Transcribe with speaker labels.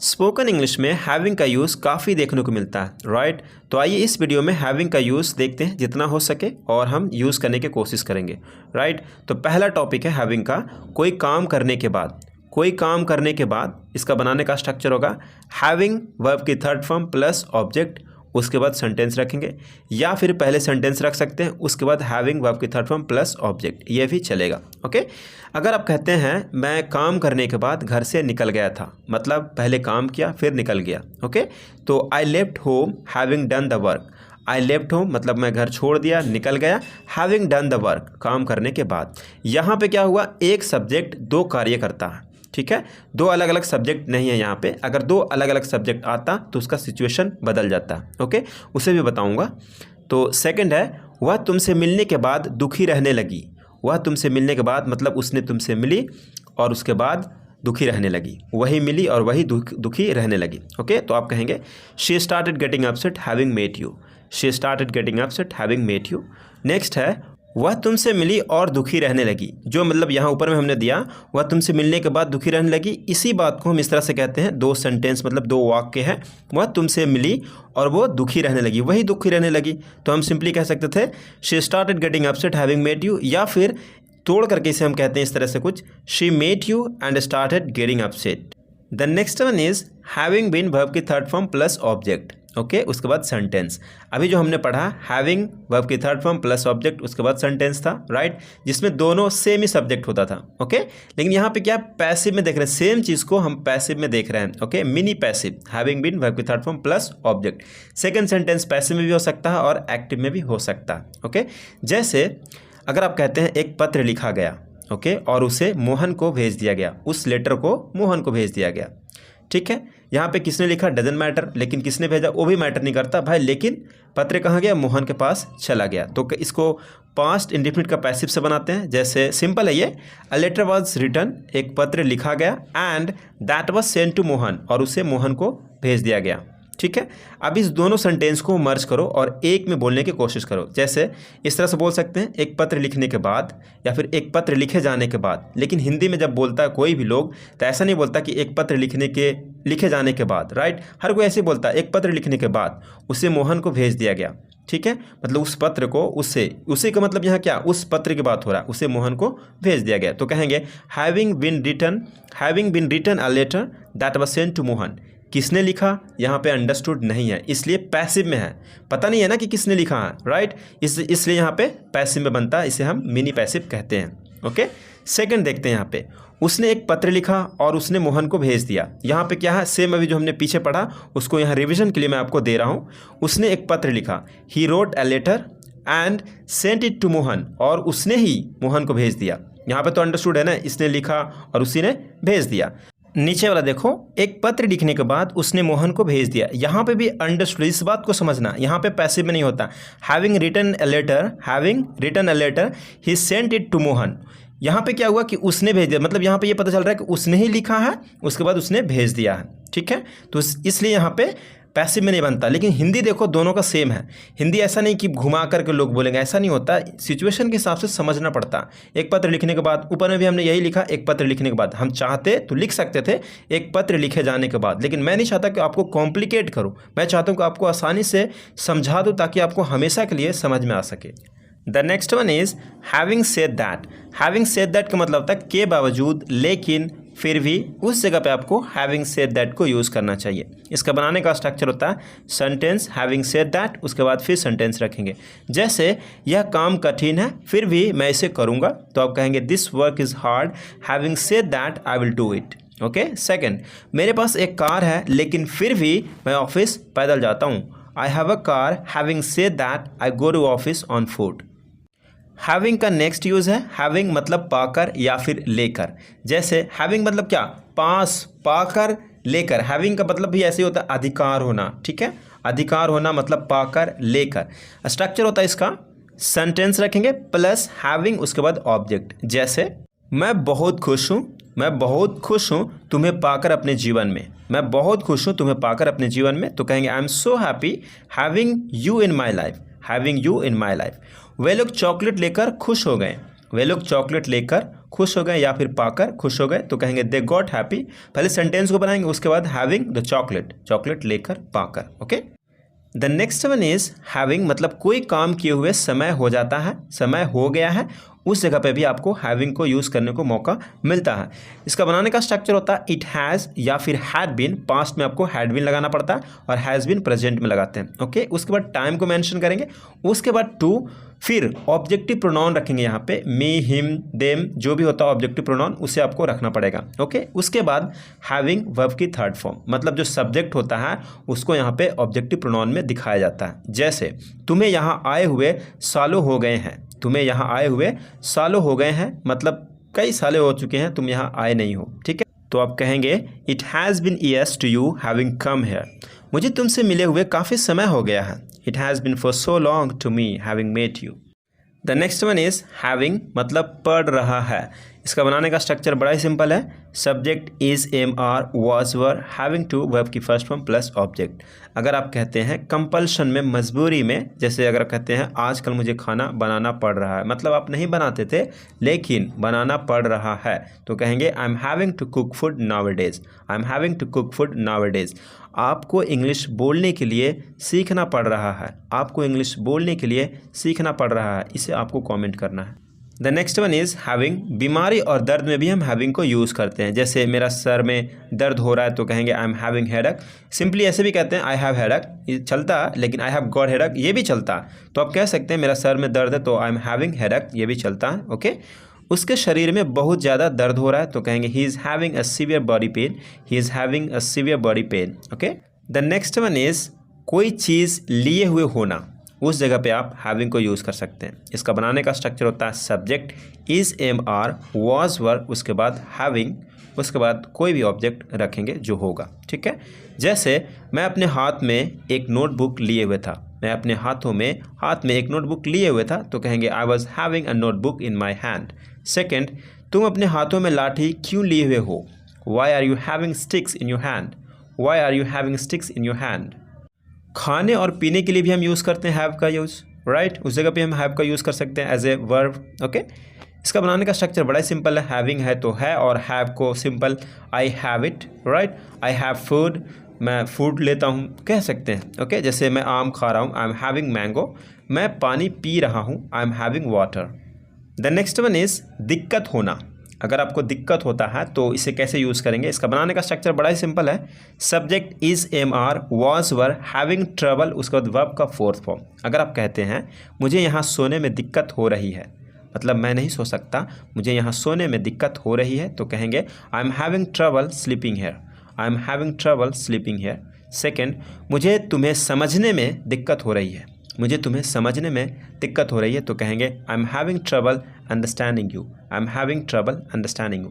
Speaker 1: Spoken English में having का use काफ़ी देखने को मिलता है, राइट। तो आइए इस वीडियो में हैविंग का यूज़ देखते हैं जितना हो सके और हम यूज़ करने की कोशिश करेंगे, राइट। तो पहला टॉपिक है हैविंग का। कोई काम करने के बाद इसका बनाने का स्ट्रक्चर होगा हैविंग वर्ब की थर्ड फॉर्म प्लस ऑब्जेक्ट, उसके बाद सेंटेंस रखेंगे, या फिर पहले सेंटेंस रख सकते हैं उसके बाद हैविंग वर्ब की थर्ड फॉर्म प्लस ऑब्जेक्ट, ये भी चलेगा। ओके, अगर आप कहते हैं मैं काम करने के बाद घर से निकल गया था, मतलब पहले काम किया फिर निकल गया। ओके, तो I left home having done the work. I left home मतलब मैं घर छोड़ दिया, निकल गया, हैविंग डन द वर्क काम करने के बाद। यहाँ पे क्या हुआ, एक सब्जेक्ट दो कार्य करता है, ठीक है। दो अलग अलग सब्जेक्ट नहीं है यहाँ पे। अगर दो अलग अलग सब्जेक्ट आता तो उसका सिचुएशन बदल जाता है। ओके, उसे भी बताऊँगा। तो सेकंड है वह तुमसे मिलने के बाद दुखी रहने लगी। वह तुमसे मिलने के बाद मतलब उसने तुमसे मिली और उसके बाद दुखी रहने लगी, वही मिली और वही दुखी रहने लगी। ओके, तो आप कहेंगे she started getting upset having met you. She started getting upset having met you. Next है वह तुमसे मिली और दुखी रहने लगी। जो मतलब यहाँ ऊपर में हमने दिया वह तुमसे मिलने के बाद दुखी रहने लगी, इसी बात को हम इस तरह से कहते हैं दो सेंटेंस मतलब दो वाक्य हैं। वह तुमसे मिली और वो दुखी रहने लगी, वही दुखी रहने लगी। तो हम सिंपली कह सकते थे she started getting upset having met you, या फिर तोड़ करके इसे हम कहते हैं इस तरह से कुछ she met you and started getting upset. The next one is having been verb की third form plus object. Okay, उसके बाद सेंटेंस। अभी जो हमने पढ़ा हैविंग वर्ब की थर्ड फॉर्म प्लस ऑब्जेक्ट उसके बाद सेंटेंस था, राइट, जिसमें दोनों सेम ही सब्जेक्ट होता था। ओके, लेकिन यहाँ पे क्या पैसिव में देख रहे हैं, सेम चीज़ को हम पैसिव में देख रहे हैं। Okay, mini passive, having been verb की third form plus object. Second sentence passive में भी हो सकता है और एक्टिव में भी हो सकता है। ओके, जैसे अगर आप कहते हैं एक पत्र लिखा गया, ओके, और उसे मोहन को भेज दिया गया, उस लेटर को मोहन को भेज दिया गया, ठीक है। यहाँ पे किसने लिखा डजंट मैटर, लेकिन किसने भेजा वो भी मैटर नहीं करता भाई, लेकिन पत्र कहाँ गया, मोहन के पास चला गया। तो इसको पास्ट इंडेफिनिट का पैसिव से बनाते हैं। जैसे सिंपल है ये, अ लेटर वाज रिटन, एक पत्र लिखा गया, and that was sent to Mohan, और उसे मोहन को भेज दिया गया, ठीक है। अब इस दोनों सेंटेंस को मर्ज करो और एक में बोलने की कोशिश करो। जैसे इस तरह से बोल सकते हैं एक पत्र लिखने के बाद, या फिर एक पत्र लिखे जाने के बाद। लेकिन हिंदी में जब बोलता है कोई भी लोग तो ऐसा नहीं बोलता कि एक पत्र लिखे जाने के बाद, राइट। हर कोई ऐसे बोलता है एक पत्र लिखने के बाद उसे मोहन को भेज दिया गया, ठीक है। मतलब उस पत्र को उसे का मतलब यहाँ क्या, उस पत्र की बात हो रहा है, उसे मोहन को भेज दिया गया। तो कहेंगे having been written a letter that was sent to Mohan. किसने लिखा, यहाँ पे अंडरस्टूड नहीं है, इसलिए पैसिव में है, पता नहीं है ना कि किसने लिखा है, राइट। इसलिए यहाँ पे पैसिव में बनता है, इसे हम मिनी पैसिव कहते हैं। ओके, सेकंड देखते हैं। यहाँ पे उसने एक पत्र लिखा और उसने मोहन को भेज दिया। यहाँ पे क्या है, सेम अभी जो हमने पीछे पढ़ा उसको यहाँ रिविजन के लिए मैं आपको दे रहा हूँ। उसने एक पत्र लिखा, he wrote a letter and sent it to Mohan, और उसने ही मोहन को भेज दिया। यहाँ पे तो अंडरस्टूड है ना, इसने लिखा और उसी ने भेज दिया। नीचे वाला देखो, एक पत्र लिखने के बाद उसने मोहन को भेज दिया, यहाँ पे भी अंडरस्टूड, इस बात को समझना, यहाँ पे पैसिव में नहीं होता। Having written a letter he sent it to Mohan. यहाँ पे क्या हुआ कि उसने भेज दिया, मतलब यहाँ पे ये पता चल रहा है कि उसने ही लिखा है, उसके बाद उसने भेज दिया है, ठीक है। तो इसलिए यहाँ पे पैसिव में नहीं बनता। लेकिन हिंदी देखो दोनों का सेम है। हिंदी ऐसा नहीं कि घुमा करके लोग बोलेंगे, ऐसा नहीं होता, सिचुएशन के हिसाब से समझना पड़ता। एक पत्र लिखने के बाद, ऊपर में भी हमने यही लिखा एक पत्र लिखने के बाद। हम चाहते तो लिख सकते थे एक पत्र लिखे जाने के बाद, लेकिन मैं नहीं चाहता कि आपको कॉम्प्लिकेट करूँ, मैं चाहता हूँ कि आपको आसानी से समझा दूँ ताकि आपको हमेशा के लिए समझ में आ सके। The next one is having said that. Having said that का मतलब होता है के बावजूद, लेकिन, फिर भी, उस जगह पे आपको हैविंग सेड दैट को यूज़ करना चाहिए। इसका बनाने का स्ट्रक्चर होता है सेंटेंस हैविंग सेड दैट, उसके बाद फिर सेंटेंस रखेंगे। जैसे यह काम कठिन है फिर भी मैं इसे करूँगा, तो आप कहेंगे this work is hard having said that I will do it. Okay, second, मेरे पास एक कार है लेकिन फिर भी मैं ऑफिस पैदल जाता हूँ। I have a car having said that I go to office on foot. Having का नेक्स्ट यूज़ है हैविंग मतलब पाकर या फिर लेकर। जैसे हैविंग मतलब क्या, पास, पाकर, लेकर। हैविंग का मतलब भी ऐसे ही होता है अधिकार होना, ठीक है। अधिकार होना मतलब पाकर, लेकर। स्ट्रक्चर होता है इसका, सेंटेंस रखेंगे प्लस हैविंग उसके बाद ऑब्जेक्ट। जैसे मैं बहुत खुश हूँ तुम्हें पाकर अपने जीवन में। मैं बहुत खुश हूँ तुम्हें पाकर अपने जीवन में, तो कहेंगे I am so happy having you in my life. वे लोग चॉकलेट लेकर खुश हो गए। वे लोग चॉकलेट लेकर खुश हो गए या फिर पाकर खुश हो गए, तो कहेंगे दे गॉट हैप्पी। पहले सेंटेंस को बनाएंगे, उसके बाद हैविंग द चॉकलेट, चॉकलेट लेकर पाकर। Okay, the next one is having, मतलब कोई काम किए हुए समय हो जाता है, समय हो गया है, उस जगह पे भी आपको हैविंग को यूज़ करने को मौका मिलता है। इसका बनाने का स्ट्रक्चर होता है इट हैज़ या फिर हैड बीन, पास्ट में आपको हैड बीन लगाना पड़ता है और हैज़ बीन प्रेजेंट में लगाते हैं। ओके, उसके बाद टाइम को मेंशन करेंगे, उसके बाद टू, फिर ऑब्जेक्टिव प्रोनाउन रखेंगे यहाँ पे, मी, हिम, देम, जो भी होता है ऑब्जेक्टिव प्रोनाउन उसे आपको रखना पड़ेगा। ओके, उसके बाद हैविंग वर्ब की थर्ड फॉर्म, मतलब जो सब्जेक्ट होता है उसको यहाँ पे ऑब्जेक्टिव प्रोनाउन में दिखाया जाता है। जैसे तुम्हें यहाँ आए हुए सालों हो गए हैं, तुम्हें यहाँ आए हुए सालों हो गए हैं, मतलब कई साले हो चुके हैं, तुम यहाँ आए नहीं हो। ठीक है, तो आप कहेंगे it has been years to you having come here, मुझे तुमसे मिले हुए काफ़ी समय हो गया है। It has been for so long to me having met you. The next one is having, मतलब पढ़ रहा है। इसका बनाने का स्ट्रक्चर बड़ा ही सिंपल है, subject is am are was were having to verb की फर्स्ट फॉर्म प्लस ऑब्जेक्ट। अगर आप कहते हैं कंपल्शन में, मजबूरी में, जैसे अगर कहते हैं आजकल मुझे खाना बनाना पड़ रहा है, मतलब आप नहीं बनाते थे लेकिन बनाना पड़ रहा है, तो कहेंगे I am having to cook food nowadays, I am having to cook food nowadays. आपको इंग्लिश बोलने के लिए सीखना पड़ रहा है, आपको इंग्लिश बोलने के लिए सीखना पड़ रहा है, इसे आपको कमेंट करना है। The next one is having, बीमारी और दर्द में भी हम हैविंग को यूज़ करते हैं। जैसे मेरा सर में दर्द हो रहा है तो कहेंगे I am having headache. Simply ऐसे भी कहते हैं आई हैव हेडेक, ये चलता, लेकिन आई हैव गॉट हेडेक ये भी चलता। तो आप कह सकते हैं मेरा सर में दर्द है तो आई एम हैविंग हेडेक, ये भी चलता है। ओके, उसके शरीर में बहुत ज़्यादा दर्द हो रहा है तो कहेंगे he is having a severe body pain, he is having a severe body pain. Okay, the next one is कोई चीज़ लिए हुए होना, उस जगह पे आप हैविंग को यूज़ कर सकते हैं। इसका बनाने का स्ट्रक्चर होता है subject is am are was were, उसके बाद हैविंग, उसके बाद कोई भी ऑब्जेक्ट रखेंगे जो होगा। ठीक है, जैसे मैं अपने हाथ में एक नोटबुक लिए हुए था, मैं अपने हाथ में एक नोटबुक लिए हुए था तो कहेंगे I was having a notebook in my hand. Second, तुम अपने हाथों में लाठी क्यों लिए हुए हो, why are you having sticks in your hand, why are you having sticks in your hand. खाने और पीने के लिए भी हम यूज़ करते हैं हैव का यूज़, राइट, उस जगह पे हम हैव का यूज़ कर सकते हैं एज ए वर्ब। ओके, इसका बनाने का स्ट्रक्चर बड़ा ही सिंपल है, हैविंग है तो है और हैव को simple I have it, right, I have food, मैं फूड लेता हूँ कह सकते हैं। ओके, जैसे मैं आम खा रहा हूँ आई एम हैविंग मैंगो, मैं पानी पी रहा हूँ आई am having water. The next one is दिक्कत होना। अगर आपको दिक्कत होता है तो इसे कैसे यूज़ करेंगे, इसका बनाने का स्ट्रक्चर बड़ा ही सिंपल है, subject is am are was were having trouble, उसके बाद वर्ब का फोर्थ फॉर्म। अगर आप कहते हैं मुझे यहाँ सोने में दिक्कत हो रही है, मतलब मैं नहीं सो सकता, मुझे यहाँ सोने में दिक्कत हो रही है तो कहेंगे I am having trouble sleeping here, I am having trouble sleeping here. Second, मुझे तुम्हें समझने में दिक्कत हो रही है, मुझे तुम्हें समझने में दिक्कत हो रही है तो कहेंगे I am having trouble understanding you, I am having trouble understanding you.